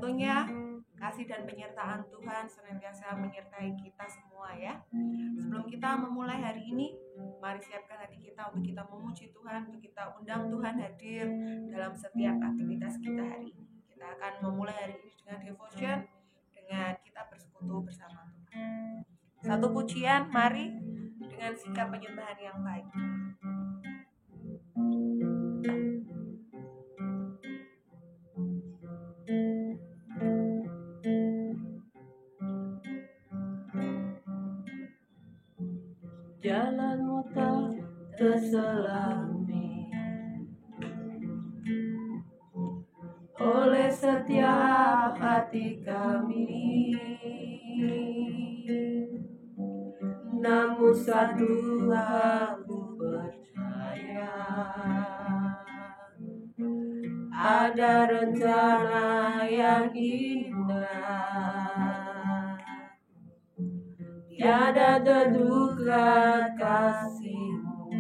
tentunya kasih dan penyertaan Tuhan senantiasa menyertai kita semua ya. Sebelum kita memulai hari ini, mari siapkan hati kita untuk kita memuji Tuhan, untuk kita undang Tuhan hadir dalam setiap aktivitas kita hari ini. Kita akan memulai hari ini dengan devotion, dengan kita bersekutu bersama Tuhan. Satu pujian, mari dengan sikap penyembahan yang baik. Jalanmu tak terselami oleh setiap hati kami, namun satu aku percaya, ada rencana yang indah. Tiada terduga kasih-Mu,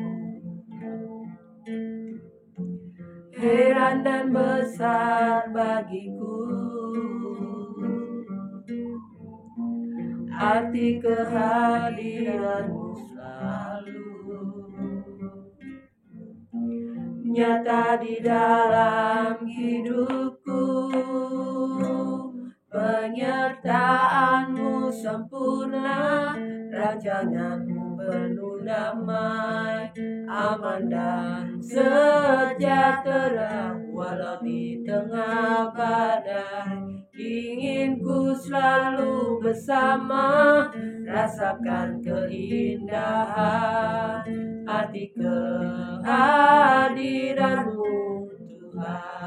heran dan besar bagiku arti kehadiran-Mu selalu nyata di dalam hidupku. Penyertaan-Mu sempurna, rancangan-Mu penuh damai, aman dan sejahtera walau di tengah badai. Ingin ku selalu bersama, rasakan keindahan arti kehadiran-Mu Tuhan.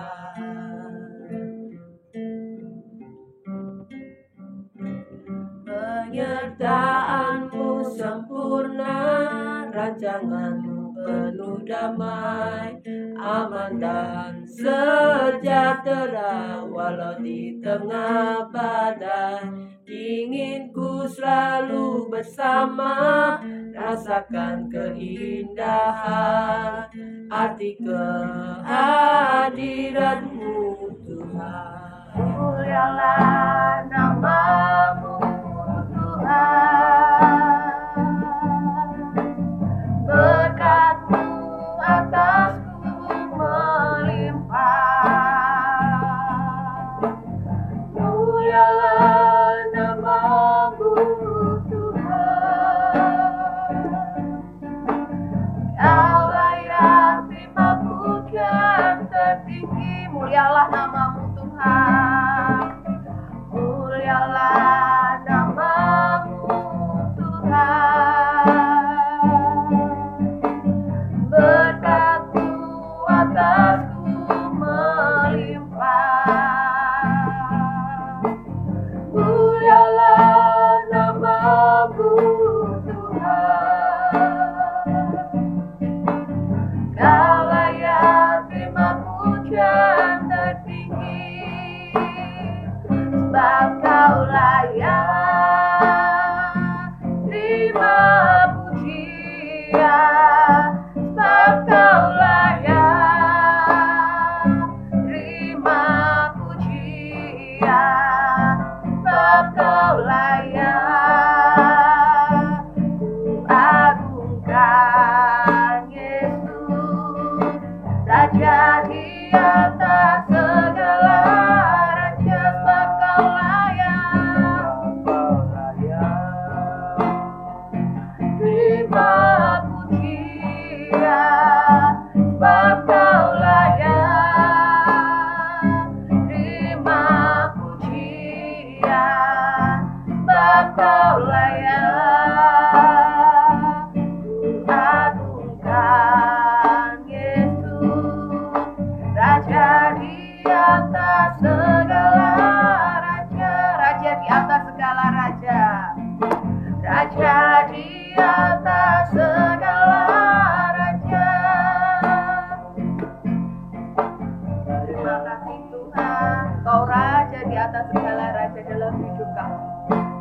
Penyertaan-Mu sempurna, rancangan-Mu penuh damai, aman dan sejahtera walau di tengah badai. Ingin ku selalu bersama, rasakan keindahan arti kehadiran-Mu Tuhan. Mulialah nama-Mu berkat-Mu atasku melimpah. Mulialah nama-Mu Tuhan. Kaulah yang terima pujian tertinggi. Mulialah nama-Mu Tuhan. Mulialah nama-Mu Tuhan. Berkat-Mu atasku melimpah. Mulialah nama-Mu Tuhan. Kaulah yang terima pujian tertinggi, sebab Kaulah yang terima pujian, sebab Kaulah yang terima pujian, sebab Kaulah yang kuagungkan Yesus, Raja di atas segala raja, sebab Kaulah yang terima pujian, sebab Kaulah yang terima pujian, sebab Kaulah yang kuagungkan Yesus, Raja di atas segala raja, Raja di atas segala raja, Raja di atas segala raja. Terima kasih Tuhan, Kau Raja di atas segala raja dalam hidup kami.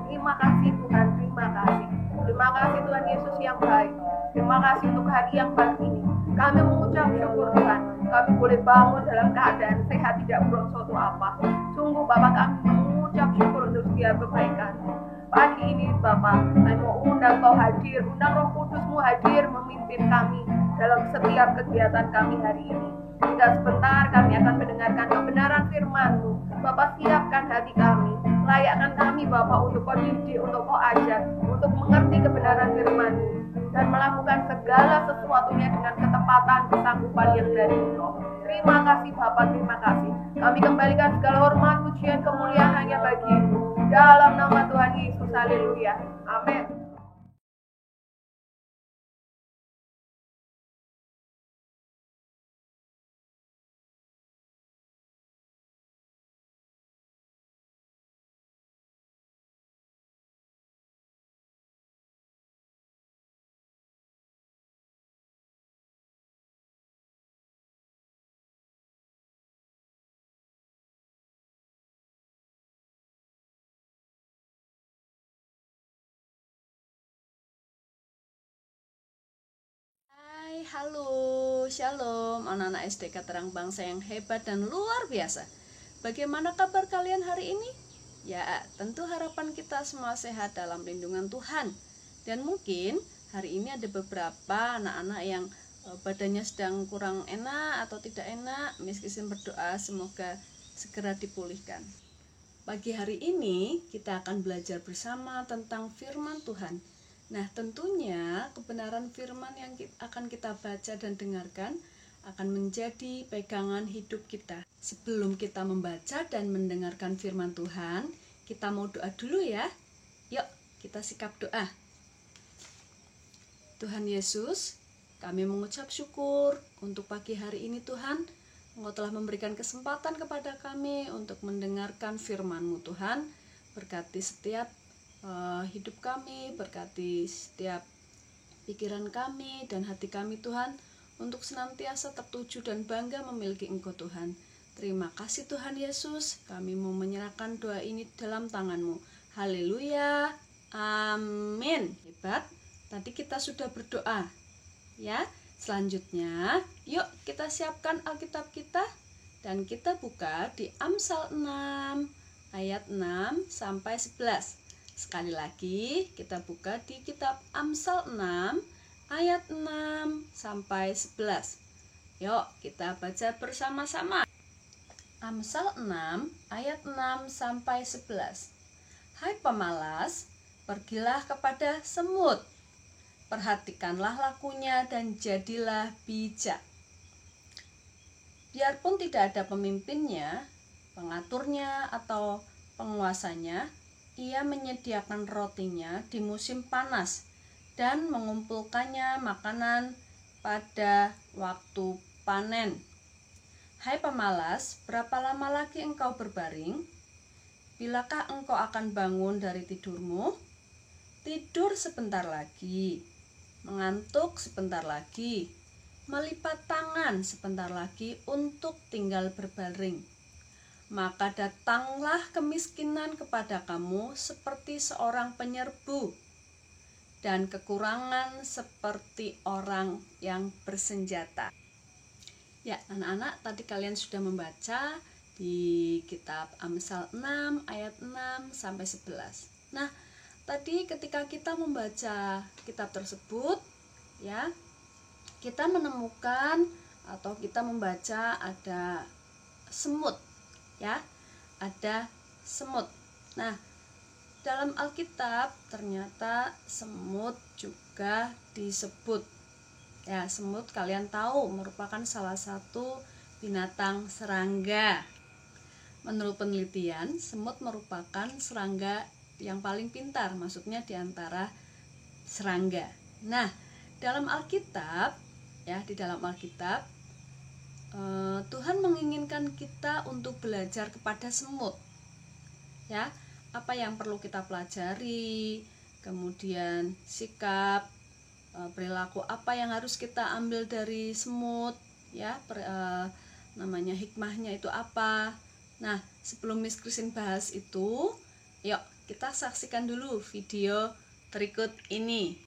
Terima kasih Tuhan, terima kasih. Terima kasih Tuhan Yesus yang baik. Terima kasih untuk hari yang baik ini. Kami mengucap syukur Tuhan, kami boleh bangun dalam keadaan sehat, tidak bersuatu apa. Sungguh Bapak kami mengucap syukur untuk setiap kebaikan. Pagi ini Bapak, kami mau undang Kau hadir, undang Roh Kudus-Mu hadir memimpin kami dalam setiap kegiatan kami hari ini. Hingga sebentar kami akan mendengarkan kebenaran firman-Mu. Bapak siapkan hati kami, layakkan kami Bapak untuk Kau didik, untuk Kau ajar, untuk mengerti kebenaran firman-Mu dan melakukan segala sesuatunya dengan ketepatan kesanggupan yang dari Engkau. Terima kasih Bapak, terima kasih. Kami kembalikan segala hormat, pujian, kemuliaan hanya bagi-Mu. Dalam nama Tuhan Yesus, haleluya. Amin. Hai, halo, shalom anak-anak SDK Terang Bangsa yang hebat dan luar biasa. Bagaimana kabar kalian hari ini? Ya, tentu harapan kita semua sehat dalam lindungan Tuhan. Dan mungkin hari ini ada beberapa anak-anak yang badannya sedang kurang enak atau tidak enak. Miss Christine berdoa semoga segera dipulihkan. Pagi hari ini kita akan belajar bersama tentang firman Tuhan. Nah, tentunya kebenaran firman yang akan kita baca dan dengarkan akan menjadi pegangan hidup kita. Sebelum kita membaca dan mendengarkan firman Tuhan, kita mau doa dulu ya. Yuk, kita sikap doa. Tuhan Yesus, kami mengucap syukur untuk pagi hari ini Tuhan. Engkau telah memberikan kesempatan kepada kami untuk mendengarkan firman-Mu Tuhan. Berkati setiap hidup kami, berkati setiap pikiran kami dan hati kami Tuhan, untuk senantiasa tertuju dan bangga memiliki Engkau Tuhan. Terima kasih Tuhan Yesus, kami mau menyerahkan doa ini dalam tangan-Mu. Haleluya, amin. Hebat, tadi kita sudah berdoa ya. Selanjutnya yuk kita siapkan Alkitab kita dan kita buka di Amsal 6 ayat 6 sampai 11. Sekali lagi kita buka di kitab Amsal 6 ayat 6 sampai 11. Yuk kita baca bersama-sama. Amsal 6 ayat 6 sampai 11. Hai pemalas, pergilah kepada semut. Perhatikanlah lakunya dan jadilah bijak. Biarpun tidak ada pemimpinnya, pengaturnya atau penguasanya, ia menyediakan rotinya di musim panas dan mengumpulkannya makanan pada waktu panen. Hai pemalas, berapa lama lagi engkau berbaring? Bilakah engkau akan bangun dari tidurmu? Tidur sebentar lagi, mengantuk sebentar lagi, melipat tangan sebentar lagi untuk tinggal berbaring. Maka datanglah kemiskinan kepada kamu seperti seorang penyerbu, dan kekurangan seperti orang yang bersenjata. Ya, anak-anak, tadi kalian sudah membaca di kitab Amsal 6 ayat 6 sampai 11. Nah, tadi ketika kita membaca kitab tersebut, ya, kita menemukan atau kita membaca ada semut. Ya, ada semut. Nah, dalam Alkitab ternyata semut juga disebut. Ya, semut kalian tahu merupakan salah satu binatang serangga. Menurut penelitian, semut merupakan serangga yang paling pintar, maksudnya di antara serangga. Nah, dalam Alkitab, ya, di dalam Alkitab Tuhan menginginkan kita untuk belajar kepada semut. Ya, apa yang perlu kita pelajari, kemudian sikap, perilaku apa yang harus kita ambil dari semut, ya, namanya hikmahnya itu apa. Nah, sebelum Miss Christine bahas itu, yuk kita saksikan dulu video berikut ini.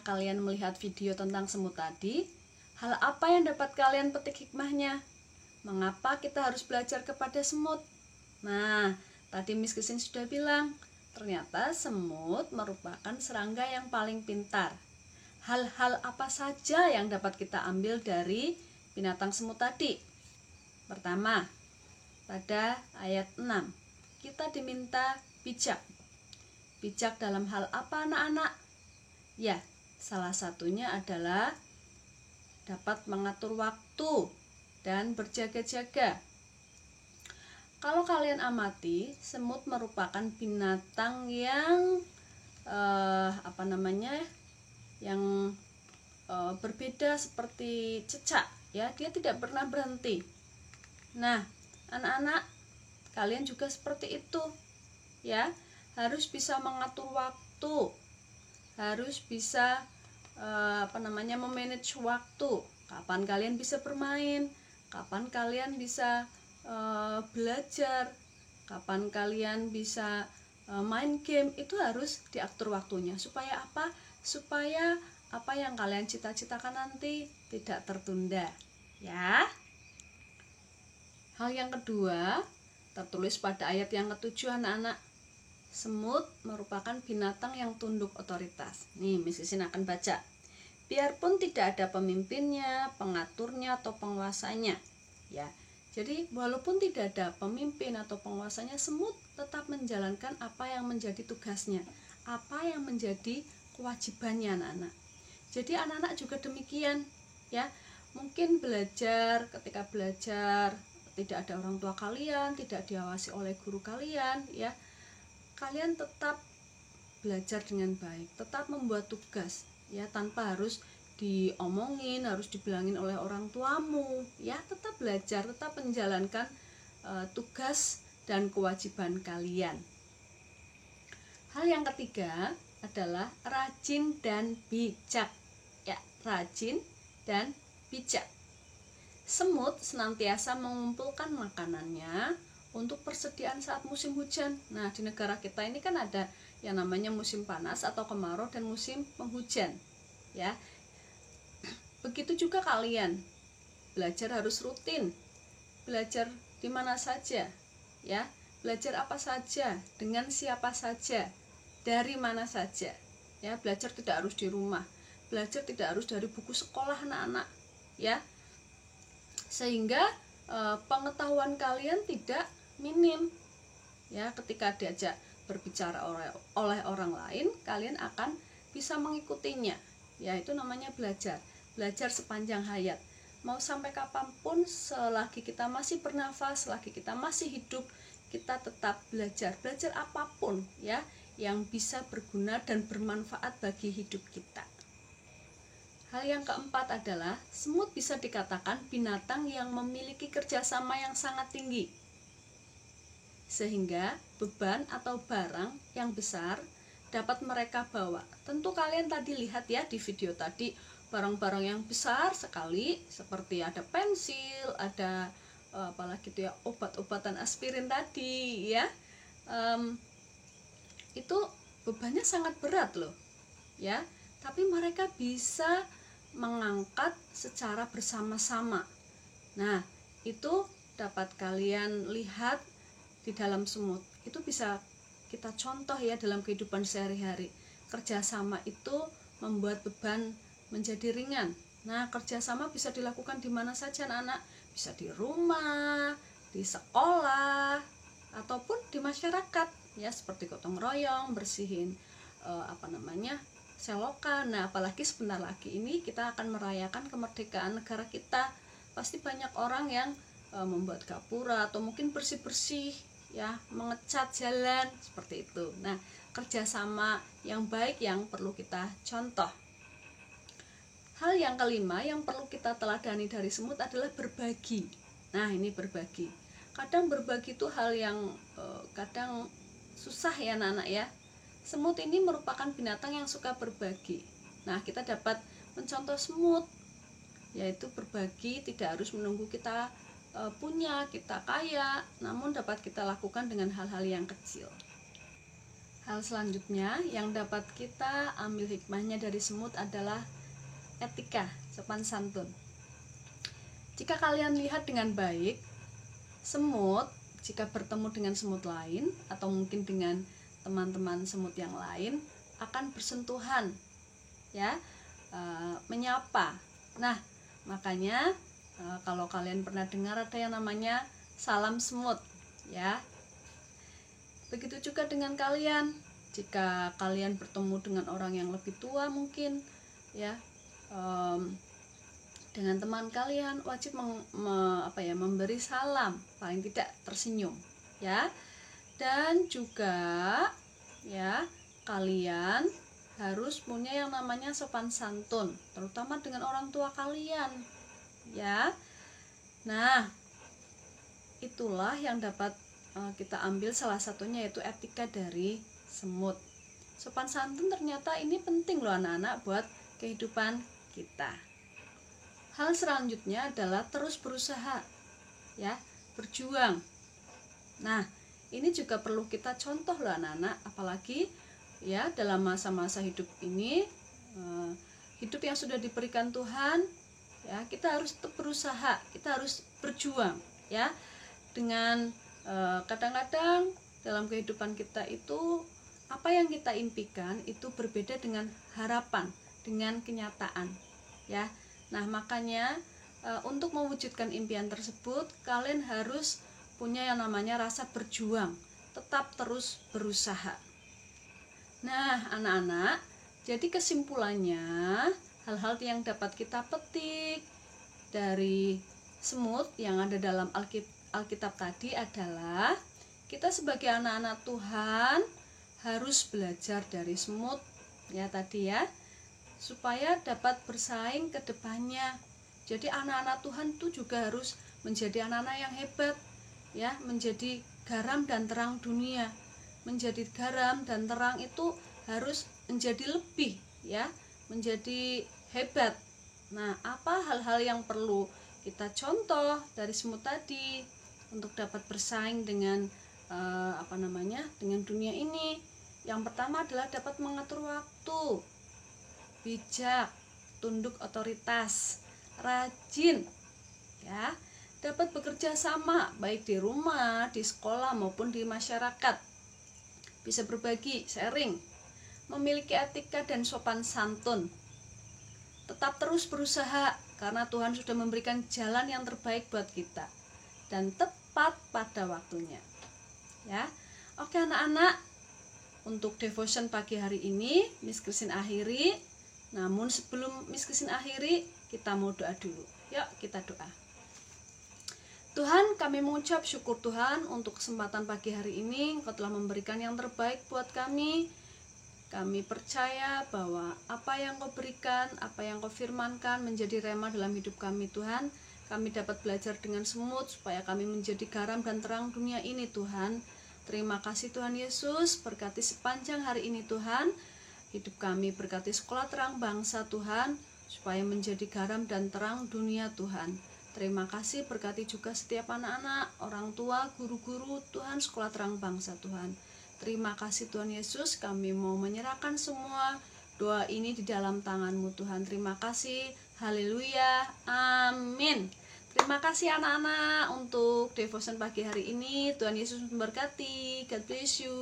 kalian melihat video tentang semut tadi, hal apa yang dapat kalian petik hikmahnya? Mengapa kita harus belajar kepada semut? Nah, tadi Miss Christine sudah bilang, ternyata semut merupakan serangga yang paling pintar. Hal-hal apa saja yang dapat kita ambil dari binatang semut tadi? Pertama, pada ayat 6, kita diminta bijak. Bijak dalam hal apa, anak-anak? Ya, salah satunya adalah dapat mengatur waktu dan berjaga-jaga. Kalau kalian amati, semut merupakan binatang yang berbeda seperti cecak, ya. Dia tidak pernah berhenti. Nah, anak-anak, kalian juga seperti itu, ya. Harus bisa mengatur waktu, harus bisa memanage waktu. Kapan kalian bisa bermain, kapan kalian bisa belajar, kapan kalian bisa main game, itu harus diatur waktunya. Supaya apa? Supaya apa yang kalian cita-citakan nanti tidak tertunda, ya. Hal yang kedua, tertulis pada ayat yang ke-7, anak-anak. Semut merupakan binatang yang tunduk otoritas. Nih, Miss Christine akan baca. Biarpun tidak ada pemimpinnya, pengaturnya, atau penguasanya, ya. Jadi walaupun tidak ada pemimpin atau penguasanya, semut tetap menjalankan apa yang menjadi tugasnya, apa yang menjadi kewajibannya, anak-anak. Jadi anak-anak juga demikian, ya. Mungkin ketika belajar tidak ada orang tua kalian, tidak diawasi oleh guru kalian, ya. Kalian tetap belajar dengan baik, tetap membuat tugas, ya, tanpa harus diomongin, harus dibilangin oleh orang tuamu, ya. Tetap belajar, tetap menjalankan tugas dan kewajiban kalian. Hal yang ketiga adalah rajin dan bijak, ya. Rajin dan bijak. Semut senantiasa mengumpulkan makanannya untuk persediaan saat musim hujan. Nah, di negara kita ini kan ada yang namanya musim panas atau kemarau dan musim penghujan, ya. Begitu juga kalian, belajar harus rutin. Belajar di mana saja, ya. Belajar apa saja, dengan siapa saja, dari mana saja, ya. Belajar tidak harus di rumah, belajar tidak harus dari buku sekolah, anak-anak, ya. Sehingga pengetahuan kalian tidak minim, ya. Ketika diajak berbicara oleh orang lain, kalian akan bisa mengikutinya, ya. Itu namanya belajar sepanjang hayat. Mau sampai kapanpun, selagi kita masih bernafas, selagi kita masih hidup, kita tetap belajar apapun, ya, yang bisa berguna dan bermanfaat bagi hidup kita. Hal yang keempat adalah semut bisa dikatakan binatang yang memiliki kerjasama yang sangat tinggi, sehingga beban atau barang yang besar dapat mereka bawa. Tentu kalian tadi lihat, ya, di video tadi, barang-barang yang besar sekali, seperti ada pensil, ada apalagi itu, ya, obat-obatan aspirin tadi, ya. Itu bebannya sangat berat loh, ya. Tapi mereka bisa mengangkat secara bersama-sama. Nah, itu dapat kalian lihat di dalam semut. Itu bisa kita contoh, ya, dalam kehidupan sehari-hari. Kerjasama itu membuat beban menjadi ringan. Nah, kerjasama bisa dilakukan di mana saja, anak-anak. Bisa di rumah, di sekolah, ataupun di masyarakat, ya, seperti gotong royong, bersihin selokan. Nah, apalagi sebentar lagi ini kita akan merayakan kemerdekaan negara kita. Pasti banyak orang yang membuat gapura atau mungkin bersih-bersih, ya, mengecat jalan, seperti itu. Nah, kerjasama yang baik yang perlu kita contoh. Hal yang kelima yang perlu kita teladani dari semut adalah berbagi. Nah, ini berbagi. Kadang berbagi itu hal yang kadang susah, ya, anak-anak, ya. Semut ini merupakan binatang yang suka berbagi. Nah, kita dapat mencontoh semut, yaitu berbagi tidak harus menunggu kita punya, kita kaya, namun dapat kita lakukan dengan hal-hal yang kecil. Hal selanjutnya yang dapat kita ambil hikmahnya dari semut adalah etika, sopan santun. Jika kalian lihat dengan baik, semut jika bertemu dengan semut lain atau mungkin dengan teman-teman semut yang lain akan bersentuhan, ya, menyapa. Nah, makanya kalau kalian pernah dengar ada yang namanya salam semut, ya. Begitu juga dengan kalian, jika kalian bertemu dengan orang yang lebih tua mungkin, ya, dengan teman kalian wajib memberi salam, paling tidak tersenyum, ya. Dan juga, ya, kalian harus punya yang namanya sopan santun, terutama dengan orang tua kalian, ya. Nah, itulah yang dapat kita ambil salah satunya, yaitu etika dari semut. Sopan santun ternyata ini penting loh anak-anak buat kehidupan kita. Hal selanjutnya adalah terus berusaha, ya, berjuang. Nah, ini juga perlu kita contoh loh anak-anak, apalagi ya dalam masa-masa hidup ini, hidup yang sudah diberikan Tuhan, ya, kita harus tetap berusaha, kita harus berjuang, ya. Dengan kadang-kadang dalam kehidupan kita itu apa yang kita impikan itu berbeda dengan harapan, dengan kenyataan, ya. Nah, makanya untuk mewujudkan impian tersebut kalian harus punya yang namanya rasa berjuang, tetap terus berusaha. Nah, anak-anak, jadi kesimpulannya hal-hal yang dapat kita petik dari semut yang ada dalam Alkitab tadi adalah kita sebagai anak-anak Tuhan harus belajar dari semut, ya tadi, ya, supaya dapat bersaing ke depannya. Jadi anak-anak Tuhan itu juga harus menjadi anak-anak yang hebat, ya, menjadi garam dan terang dunia. Menjadi garam dan terang itu harus menjadi lebih, ya, menjadi hebat. Nah, apa hal-hal yang perlu kita contoh dari semut tadi untuk dapat bersaing dengan dengan dunia ini? Yang pertama adalah dapat mengatur waktu, bijak, tunduk otoritas, rajin, ya, dapat bekerja sama baik di rumah, di sekolah maupun di masyarakat, bisa berbagi, sharing, memiliki etika dan sopan santun, tetap terus berusaha karena Tuhan sudah memberikan jalan yang terbaik buat kita, dan tepat pada waktunya, ya. Oke anak-anak, untuk devotion pagi hari ini Miss Christine akhiri. Namun sebelum Miss Christine akhiri, kita mau doa dulu. Yuk kita doa. Tuhan, kami mengucap syukur Tuhan untuk kesempatan pagi hari ini. Engkau telah memberikan yang terbaik buat kami. Kami percaya bahwa apa yang Kau berikan, apa yang Kau firmankan menjadi rema dalam hidup kami Tuhan. Kami dapat belajar dengan semut supaya kami menjadi garam dan terang dunia ini Tuhan. Terima kasih Tuhan Yesus, berkati sepanjang hari ini Tuhan. Hidup kami berkati sekolah terang bangsa Tuhan, supaya menjadi garam dan terang dunia Tuhan. Terima kasih, berkati juga setiap anak-anak, orang tua, guru-guru Tuhan, sekolah terang bangsa Tuhan. Terima kasih Tuhan Yesus, kami mau menyerahkan semua doa ini di dalam tangan-Mu Tuhan. Terima kasih, haleluya, amin. Terima kasih anak-anak untuk devotion pagi hari ini. Tuhan Yesus memberkati. God bless you.